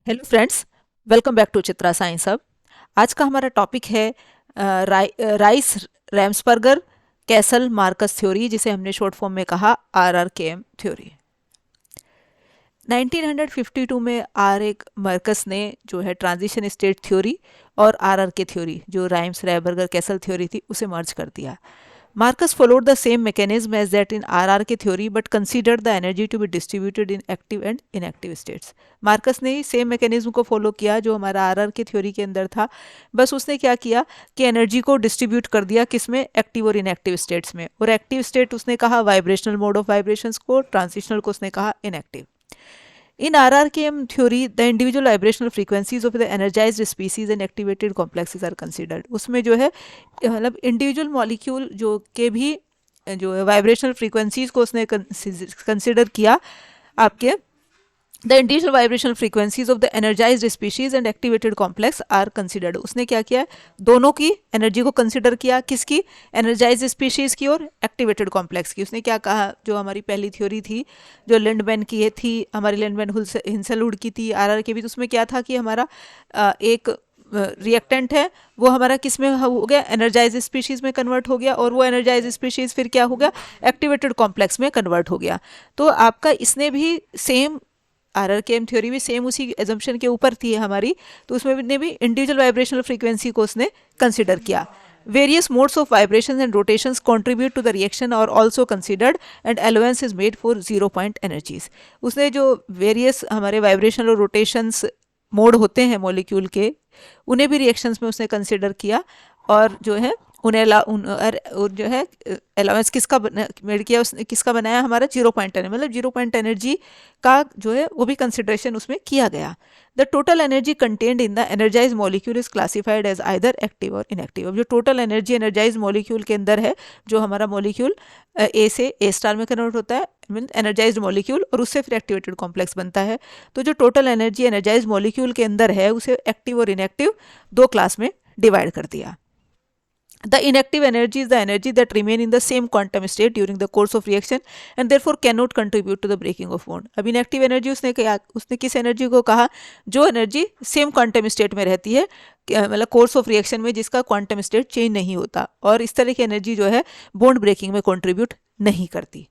Hello friends, welcome back to Chitra science hub. आज का हमारा टॉपिक है Rice Ramsperger Kassel Marcus theory, जिसे हमने शॉर्ट फॉर्म में कहा RRKM थ्योरी। 1952 में आर एक मार्कस ने जो है ट्रांजिशन स्टेट थ्योरी और RRK थ्योरी, जो राइम्स रैमसबर्गर कैसल थ्योरी थी, उसे मर्ज कर दिया। Marcus followed the same mechanism as that in RRK theory but considered the energy to be distributed in active and inactive states. Marcus ने ही same mechanism को follow किया जो हमारा RRK थ्योरी के अंदर था। बस उसने क्या किया कि एनर्जी को डिस्ट्रीब्यूट कर दिया किसमें, एक्टिव और इनएक्टिव स्टेट्स में। और एक्टिव स्टेट उसने कहा वाइब्रेशनल मोड ऑफ वाइब्रेशंस को, ट्रांजिशनल को उसने कहा inactive. In RRKM theory, the individual vibrational frequencies of the energized species and activated complexes are considered. उसमें जो है मतलब इंडिविजुअल मॉलिक्यूल जो के भी जो है वाइब्रेशनल फ्रीक्वेंसीज को उसने कंसिडर किया। आपके the individual vibrational frequencies of the energized species and activated complex are considered. उसने क्या किया, दोनों की एनर्जी को कंसिडर किया, किसकी, एनर्जाइज्ड स्पीशीज की और एक्टिवेटेड कॉम्प्लेक्स की। उसने क्या कहा, जो हमारी पहली थ्योरी थी जो लिंडमैन की थी, हमारी लिंडमैन हिंसलवुड की थी, आरआर की भी, तो उसमें क्या था कि हमारा एक रिएक्टेंट है वो हमारा किस में हो गया, एनर्जाइज स्पीशीज में कन्वर्ट हो गया, और वो एनर्जाइज स्पीशीज फिर क्या हो गया, एक्टिवेटेड कॉम्प्लेक्स में कन्वर्ट हो गया। तो आपका इसने भी सेम RRKM थ्योरी भी सेम उसी एजम्पशन के ऊपर थी हमारी, तो उसमें ने भी इंडिविजुअल वाइब्रेशनल फ्रीक्वेंसी को उसने कंसिडर किया। Various modes of vibrations and rotations contribute to the reaction are also considered and allowance is made for zero point energies. उसने जो various हमारे वाइब्रेशनल और रोटेशंस मोड होते हैं मॉलिक्यूल के, उन्हें भी रिएक्शंस में उसने कंसिडर किया, और जो है उन्हें और जो है अलाउंस किसका मेड किया, उसने किसका बनाया, हमारा जीरो पॉइंट एनर्जी, मतलब जीरो पॉइंट एनर्जी का जो है वो भी कंसिडरेशन उसमें किया गया। The total energy contained in the energize molecule is classified as either active और इनएक्टिव। अब जो टोटल एनर्जी एनर्जाइज मॉलिक्यूल के अंदर है, जो हमारा मॉलिक्यूल ए से ए स्टार में कन्वर्ट होता है, मीन एनर्जाइज्ड मॉलिक्यूल, और उससे फिर एक्टिवेटेड कॉम्प्लेक्स बनता है। तो जो टोटल एनर्जी एनर्जाइज मॉलिक्यूल के अंदर है, उसे एक्टिव और इनएक्टिव दो क्लास में डिवाइड कर दिया। The inactive energy is the energy that remain in the same quantum state during the course of reaction and therefore cannot contribute to the breaking of bond. अब inactive energy उसने किस energy को कहा, जो energy same quantum state में रहती है, मतलब कोर्स ऑफ रिएक्शन में जिसका क्वांटम स्टेट चेंज नहीं होता, और इस तरह की एनर्जी जो है बॉन्ड ब्रेकिंग में कंट्रीब्यूट नहीं करती।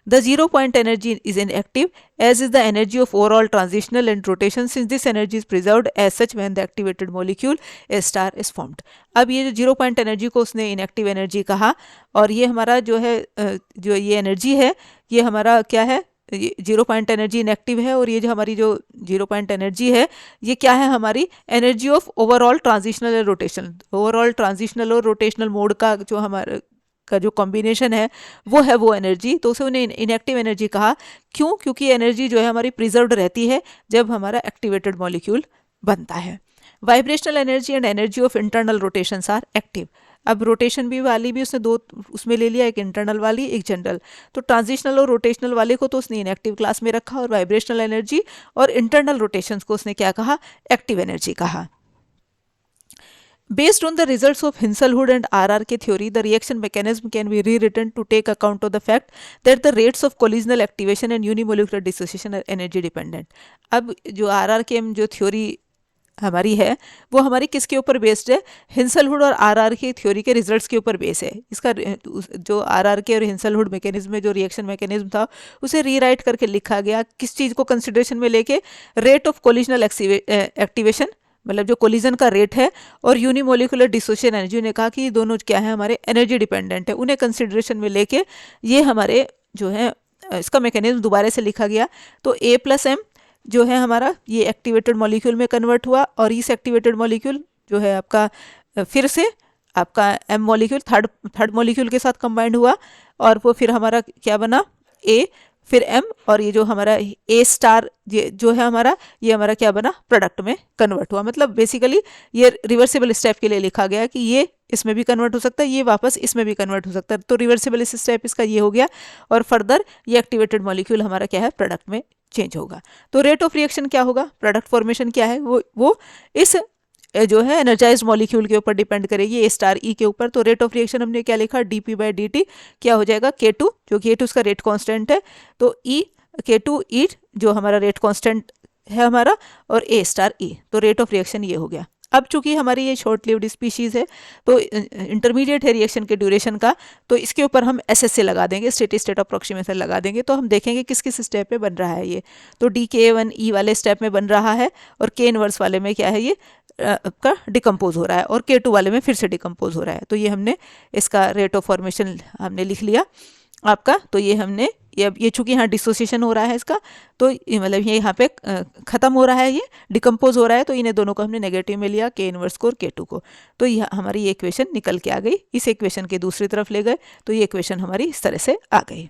The zero point energy is inactive, as is the energy of overall transitional and rotation, since this energy is preserved as such when the activated molecule A star is formed. अब ये जो zero point energy को उसने inactive energy कहा, और ये हमारा जो है जो ये एनर्जी है, ये हमारा क्या है, जीरो पॉइंट एनर्जी इनएक्टिव है, और ये जो हमारी जो जीरो पॉइंट एनर्जी है, ये क्या है, हमारी energy of overall transitional and rotational, overall transitional और रोटेशनल मोड का जो हमारा का जो कॉम्बिनेशन है वो है वो एनर्जी। तो उसे उन्हें इनएक्टिव एनर्जी कहा। क्यों? क्योंकि एनर्जी जो है हमारी प्रिजर्व्ड रहती है जब हमारा एक्टिवेटेड मॉलिक्यूल बनता है। Vibrational energy and energy of internal rotations are active. अब रोटेशन भी वाली भी उसने दो उसमें ले लिया, एक इंटरनल वाली, एक जनरल। तो ट्रांजिशनल और रोटेशनल वाले को तो उसने इनएक्टिव क्लास में रखा, और वाइब्रेशनल एनर्जी और इंटरनल रोटेशंस को उसने क्या कहा, एक्टिव एनर्जी कहा। Based on the results of Hinshelwood and RRK theory, the reaction mechanism can be rewritten to take account of the fact that the rates of collisional activation and unimolecular dissociation are energy dependent. अब जो RRKM जो theory हमारी है वो हमारी किसके ऊपर based है, हिंसलवुड और आरआरके थ्योरी के रिजल्ट्स के ऊपर बेस है। इसका जो आरआरके और हिंसलवुड मैकेनिज्म में जो रिएक्शन मैकेनिज्म था उसे रीराइट करके लिखा गया, किस चीज़ को कंसिडरेशन में लेके, रेट ऑफ कोलिजनल एक्टिवेशन, मतलब जो कोलिजन का रेट है, और यूनिमोलिकुलर डिसोसिएशन एनर्जी ने कहा कि ये दोनों क्या है, हमारे एनर्जी डिपेंडेंट है। उन्हें कंसिडरेशन में लेके ये हमारे जो है इसका मैकेनिज्म दोबारा से लिखा गया। तो A+M जो है हमारा ये एक्टिवेटेड मॉलिक्यूल में कन्वर्ट हुआ, और इस एक्टिवेटेड मॉलिक्यूल जो है आपका फिर से आपका M मॉलिक्यूल थर्ड मॉलिक्यूल के साथ कंबाइंड हुआ, और वो फिर हमारा क्या बना, A फिर M, और ये जो हमारा A स्टार ये जो है हमारा, ये हमारा क्या बना, प्रोडक्ट में कन्वर्ट हुआ। मतलब बेसिकली ये रिवर्सिबल स्टेप के लिए लिखा गया कि ये इसमें भी कन्वर्ट हो सकता है, ये वापस इसमें भी कन्वर्ट हो सकता है। तो रिवर्सिबल स्टेप इसका ये हो गया, और फर्दर ये एक्टिवेटेड मॉलिक्यूल हमारा क्या है, प्रोडक्ट में चेंज होगा। तो रेट ऑफ रिएक्शन क्या होगा, प्रोडक्ट फॉर्मेशन क्या है, वो इस जो है एनर्जाइज्ड मॉलिक्यूल के ऊपर डिपेंड करेगी, A*E के ऊपर। तो रेट ऑफ रिएक्शन हमने क्या लिखा, dp/dt क्या हो जाएगा, K2, जो K2 उसका रेट कांस्टेंट है। तो E K2 E जो हमारा रेट कांस्टेंट है हमारा और ए स्टार ई, तो रेट ऑफ रिएक्शन ये हो गया। अब चूंकि हमारी ये शॉर्ट लिव्ड स्पीशीज़ है तो इंटरमीडिएट है रिएक्शन के ड्यूरेशन का, तो इसके ऊपर हम एस से लगा देंगे, स्टेडी स्टेट अप्रोक्सीमेशन लगा देंगे, तो हम देखेंगे किस किस स्टेप में बन रहा है ये। तो DK1E वाले स्टेप में बन रहा है और K इनवर्स वाले में क्या है ये आपका डिकम्पोज हो रहा है और K2 वाले में फिर से डिकम्पोज हो रहा है। तो ये हमने इसका रेट ऑफ फॉर्मेशन हमने लिख लिया आपका। तो ये हमने ये चूंकि यहाँ डिसोसिएशन हो रहा है इसका, तो मतलब ये यहाँ पे ख़त्म हो रहा है, ये डिकम्पोज हो रहा है, तो इन्हें दोनों को हमने नेगेटिव में लिया, K इनवर्स को और K2 को। तो यह हमारी ये इक्वेशन निकल के आ गई। इस इक्वेशन के दूसरी तरफ ले गए तो ये इक्वेशन हमारी इस तरह से आ गई।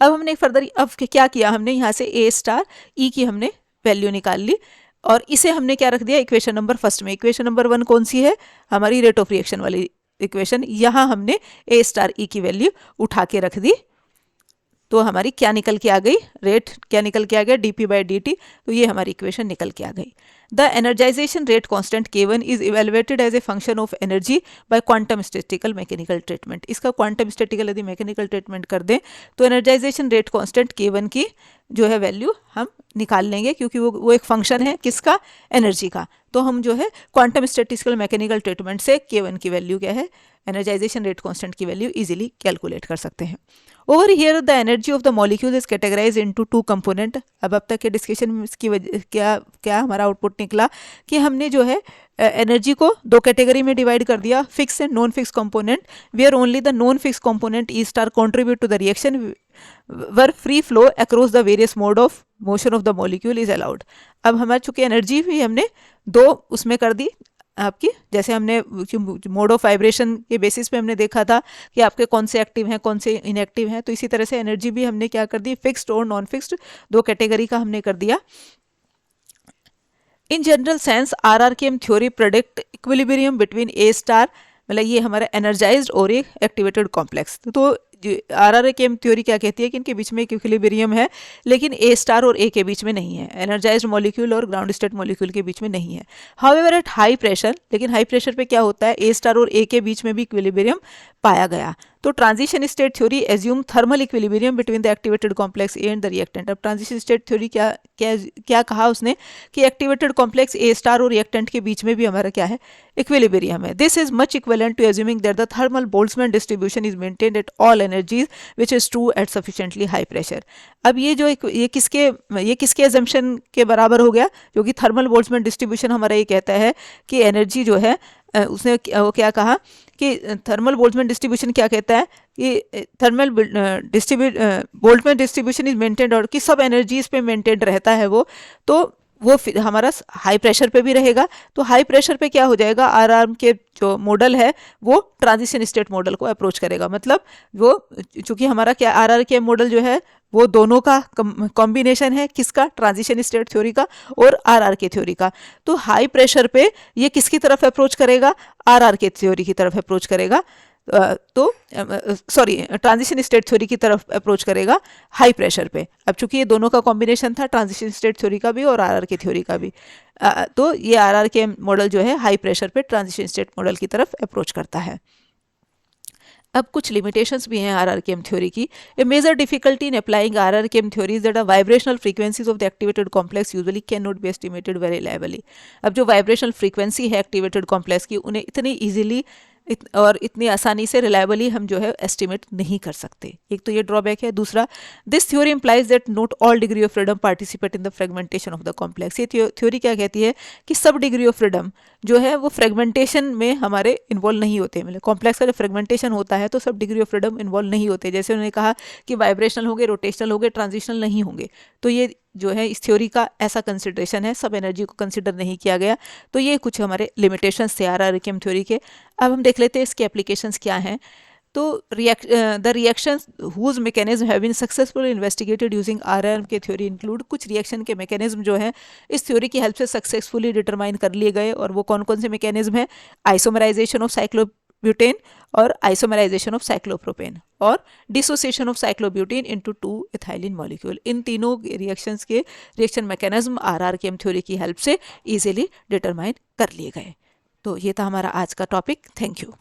अब हमने फर्दर अब क्या किया, हमने यहाँ से A स्टार E की हमने वैल्यू निकाल ली और इसे हमने क्या रख दिया इक्वेशन नंबर फर्स्ट में। इक्वेशन नंबर 1 कौन सी है, हमारी रेट ऑफ रिएक्शन वाली इक्वेशन। यहाँ हमने A स्टार E की वैल्यू उठा के रख दी, तो हमारी क्या निकल के आ गई, रेट क्या निकल के आ गया, dp/dt। तो ये हमारी इक्वेशन निकल के आ गई। The energization rate constant K1 is evaluated as a function of energy by quantum statistical mechanical treatment. इसका क्वांटम स्टैटिकल यदि मैकेनिकल ट्रीटमेंट कर दें तो एनर्जाइजेशन रेट कांस्टेंट K1 की जो है वैल्यू हम निकाल लेंगे, क्योंकि वो एक फंक्शन है किसका, एनर्जी का। तो हम जो है क्वांटम स्टैटिस्टिकल मैकेनिकल ट्रीटमेंट से K1 की वैल्यू क्या है, एनर्जाइजेशन रेट कांस्टेंट की वैल्यू इजीली कैलकुलेट कर सकते हैं। Over here the energy of the molecule is categorize into 2 component. अब तक के डिस्कशन में इसकी वजह क्या हमारा आउटपुट निकला कि हमने जो है एनर्जी को 2 कैटेगरी में डिवाइड कर दिया, fix and non fix component, where only the non fix component E star contribute to the reaction where free flow across the various mode of motion of the molecule is allowed. अब हमारे चूंकि energy भी हमने 2 उसमें कर दी आपकी, जैसे हमने मोड ऑफ वाइब्रेशन के बेसिस पे हमने देखा था कि आपके कौन से एक्टिव हैं कौन से इनएक्टिव हैं, तो इसी तरह से एनर्जी भी हमने क्या कर दी, फिक्स्ड और नॉन फिक्स्ड 2 कैटेगरी का हमने कर दिया। In general sense RRKM theory predict equilibrium between A star, मतलब ये हमारा एनर्जाइज्ड और एक एक्टिवेटेड कॉम्प्लेक्स। तो RRKM थ्योरी क्या कहती है कि इनके बीच में एक इक्विलिब्रियम है, लेकिन A स्टार और A के बीच में नहीं है, एनर्जाइज्ड मॉलिक्यूल और ग्राउंड स्टेट मॉलिक्यूल के बीच में नहीं है। हाउएवर एट हाई प्रेशर, लेकिन हाई प्रेशर पे क्या होता है, A स्टार और A के बीच में भी इक्विलिब्रियम पाया गया। तो transition state theory assume thermal equilibrium between the activated complex A and the reactant. अब ट्रांजिशन स्टेट थ्योरी क्या कहा उसने कि एक्टिवेटेड कॉम्प्लेक्स ए स्टार और रिएक्टेंट के बीच में भी हमारा क्या है, इक्विलिब्रियम है। This is much equivalent to assuming that the thermal Boltzmann distribution is maintained at all energies which is true at sufficiently high pressure. अब ये किसके एजम्पशन के बराबर हो गया, जो कि थर्मल बोल्ट्जमैन डिस्ट्रीब्यूशन हमारा ये कहता है कि एनर्जी जो है उसने वो क्या कहा कि थर्मल बोल्ट्जमैन डिस्ट्रीब्यूशन क्या कहता है कि thermal Boltzmann distribution is maintained, और कि सब एनर्जीज पे मेंटेन्ड रहता है वो हमारा हाई प्रेशर पे भी रहेगा। तो हाई प्रेशर पे क्या हो जाएगा, आरआर के जो मॉडल है वो ट्रांजिशन स्टेट मॉडल को अप्रोच करेगा। मतलब वो चूंकि हमारा क्या आरआर के मॉडल जो है वो दोनों का कॉम्बिनेशन है, किसका, ट्रांजिशन स्टेट थ्योरी का और आरआर के थ्योरी का। तो हाई प्रेशर पे ये किसकी तरफ अप्रोच करेगा, आरआर के थ्योरी की तरफ अप्रोच करेगा, तो सॉरी ट्रांजिशन स्टेट थ्योरी की तरफ अप्रोच करेगा हाई प्रेशर पे। अब चूंकि ये दोनों का कॉम्बिनेशन था, ट्रांजिशन स्टेट थ्योरी का भी और आरआर के थ्योरी का भी, तो ये आरआर के मॉडल जो है हाई प्रेशर पे ट्रांजिशन स्टेट मॉडल की तरफ अप्रोच करता है। अब कुछ लिमिटेशंस भी हैं आरआरकेएम थ्योरी की। A major difficulty in applying RRKM theory is that vibrational frequencies of the activated complex usually can not be estimated very reliably. अब जो वाइब्रेशनल फ्रीक्वेंसी है एक्टिवेटेड कॉम्प्लेक्स की, उन्हें इतनी ईजिली और इतनी आसानी से रिलायबली हम जो है एस्टिमेट नहीं कर सकते। एक तो ये ड्रॉबैक है। दूसरा, this theory implies that not all degree of freedom participate in the fragmentation of the complex. ये थ्योरी क्या कहती है कि सब डिग्री ऑफ फ्रीडम जो है वो फ्रेगमेंटेशन में हमारे इन्वॉल्व नहीं होते। मतलब कॉम्प्लेक्स का जो फ्रेगमेंटेशन होता है तो सब डिग्री ऑफ फ्रीडम इन्वॉल्व नहीं होते। जैसे उन्होंने कहा कि वाइब्रेशनल होंगे, रोटेशनल होंगे, ट्रांजिशनल नहीं होंगे। तो ये जो है इस थ्योरी का ऐसा कंसिडरेशन है, सब एनर्जी को कंसिडर नहीं किया गया। तो ये कुछ हमारे लिमिटेशंस थे आरआरकेएम थ्योरी के। अब हम देख लेते हैं इसके एप्लीकेशंस क्या हैं। तो the reactions whose mechanism have been successfully investigated using RRM के थ्योरी इंक्लूड, कुछ रिएक्शन के मैकेनिज्म जो है इस थ्योरी की हेल्प से सक्सेसफुली डिटरमाइन कर लिए गए। और वो कौन कौन से मैकेनिज्म है, आइसोमराइजेशन ऑफ साइक्लोब्यूटेन और आइसोमराइजेशन ऑफ साइक्लोप्रोपेन और dissociation of cyclobutane into 2 ethylene molecule. इन तीनों रिएक्शंस के रिएक्शन मैकेनिज्म आरआरकेएम थ्योरी की हेल्प से इजीली डिटरमाइन कर लिए गए। तो ये था हमारा आज का टॉपिक। Thank you.